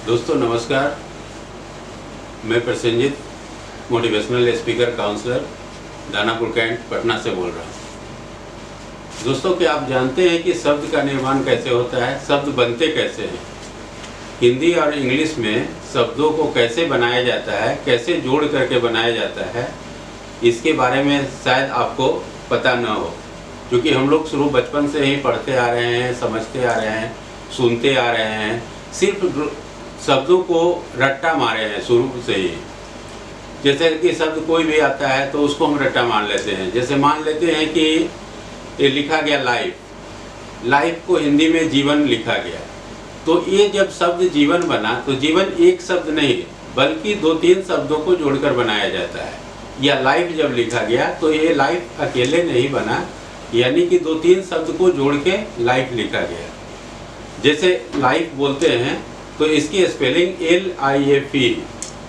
दोस्तों नमस्कार, मैं Prasenjit motivational speaker counsellor Danapur cantt Patna से बोल रहा हूँ। दोस्तों क्या आप जानते हैं कि शब्द का निर्माण कैसे होता है, शब्द बनते कैसे हैं? हिंदी और इंग्लिश में शब्दों को कैसे बनाया जाता है, कैसे जोड़ करके बनाया जाता है, इसके बारे में शायद आपको पता न हो, क्योंकि हम लोग शुरू बचपन से ही पढ़ते आ रहे हैं, समझते आ रहे हैं, सुनते आ रहे हैं, सिर्फ शब्दों को रट्टा मारे हैं शुरू से ही। जैसे कि शब्द कोई भी आता है तो उसको हम रट्टा मान लेते हैं। जैसे मान लेते हैं कि ये लिखा गया लाइफ, लाइफ को हिंदी में जीवन लिखा गया, तो ये जब शब्द जीवन बना तो जीवन एक शब्द नहीं बल्कि 2-3 शब्दों को जोड़कर बनाया जाता है। या लाइफ जब लिखा गया तो ये लाइफ अकेले नहीं बना, यानी कि 2-3 शब्द को जोड़ के लाइफ लिखा गया। जैसे लाइफ बोलते हैं तो इसकी स्पेलिंग LIFE,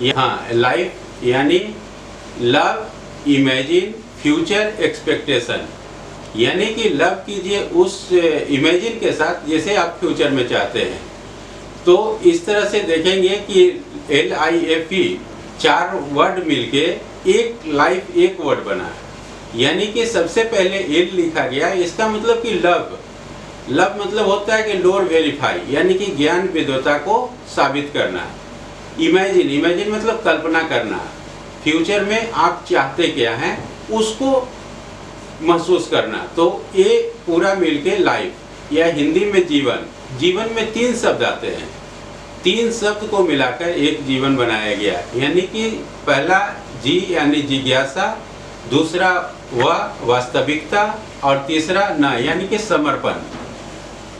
यहाँ लाइफ यानी लव, इमेजिन, फ्यूचर, एक्सपेक्टेशन, यानी कि लव कीजिए उस इमेजिन के साथ जैसे आप फ्यूचर में चाहते हैं। तो इस तरह से देखेंगे कि LIFE 4 वर्ड मिलके एक लाइफ एक वर्ड बना है। यानी कि सबसे पहले L लिखा गया, इसका मतलब कि लव। लव मतलब होता है कि लोअर वेरीफाई, यानी कि ज्ञान विद्वता को साबित करना। इमेजिन, इमेजिन मतलब कल्पना करना। फ्यूचर में आप चाहते क्या हैं उसको महसूस करना। तो ये पूरा मिलके लाइफ या हिंदी में जीवन। जीवन में 3 शब्द आते हैं, 3 शब्द को मिलाकर एक जीवन बनाया गया। यानी कि पहला जी यानी जिज्ञासा, दूसरा वास्तविकता और तीसरा न यानी कि समर्पण।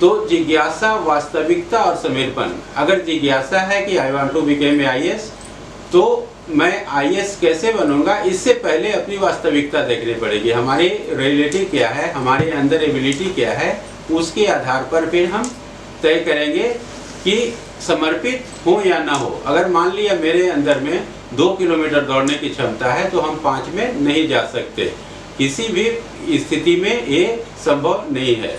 तो जिज्ञासा, वास्तविकता और समर्पण। अगर जिज्ञासा है कि I want to become IAS, तो मैं IAS कैसे बनूंगा, इससे पहले अपनी वास्तविकता देखनी पड़ेगी। हमारी रियलिटी क्या है, हमारे अंदर एबिलिटी क्या है, उसके आधार पर फिर हम तय करेंगे कि समर्पित हो या ना हो। अगर मान लिया मेरे अंदर में 2 किलोमीटर दौड़ने की क्षमता है तो हम 5 में नहीं जा सकते। किसी भी स्थिति में ये संभव नहीं है।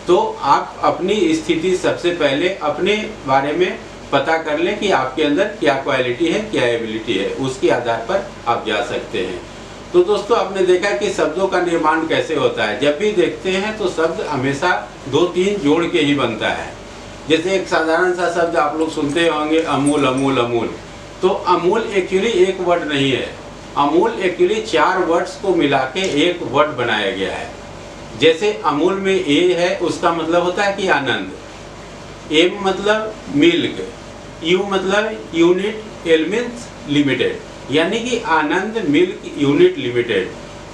तो आप अपनी स्थिति सबसे पहले अपने बारे में पता कर लें कि आपके अंदर क्या क्वालिटी है, क्या एबिलिटी है, उसके आधार पर आप जा सकते हैं। तो दोस्तों आपने देखा कि शब्दों का निर्माण कैसे होता है। जब भी देखते हैं तो शब्द हमेशा 2-3 जोड़ के ही बनता है। जैसे एक साधारण सा शब्द आप लोग सुनते होंगे, अमूल अमूल अमूल। तो अमूल एक्चुअली एक वर्ड नहीं है, अमूल एक्चुअली 4 वर्ड्स को मिला के एक वर्ड बनाया गया है। जैसे अमूल में ए है, उसका मतलब होता है कि आनंद, एम मतलब मिल्क, यू मतलब यूनिट, एल मीन्स लिमिटेड, यानी कि आनंद मिल्क यूनिट लिमिटेड।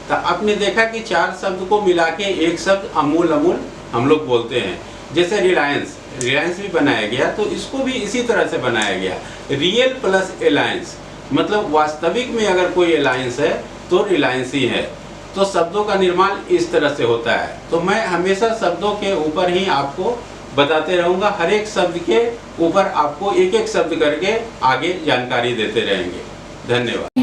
तो आपने देखा कि 4 शब्द को मिला के एक शब्द अमूल अमूल हम लोग बोलते हैं। जैसे रिलायंस, रिलायंस भी बनाया गया तो इसको भी इसी तरह से बनाया गया। रियल प्लस अलायंस मतलब वास्तविक में अगर कोई अलायंस है तो रिलायंस ही है। तो शब्दों का निर्माण इस तरह से होता है। तो मैं हमेशा शब्दों के ऊपर ही आपको बताते रहूँगा, हर एक शब्द के ऊपर आपको एक एक शब्द करके आगे जानकारी देते रहेंगे। धन्यवाद।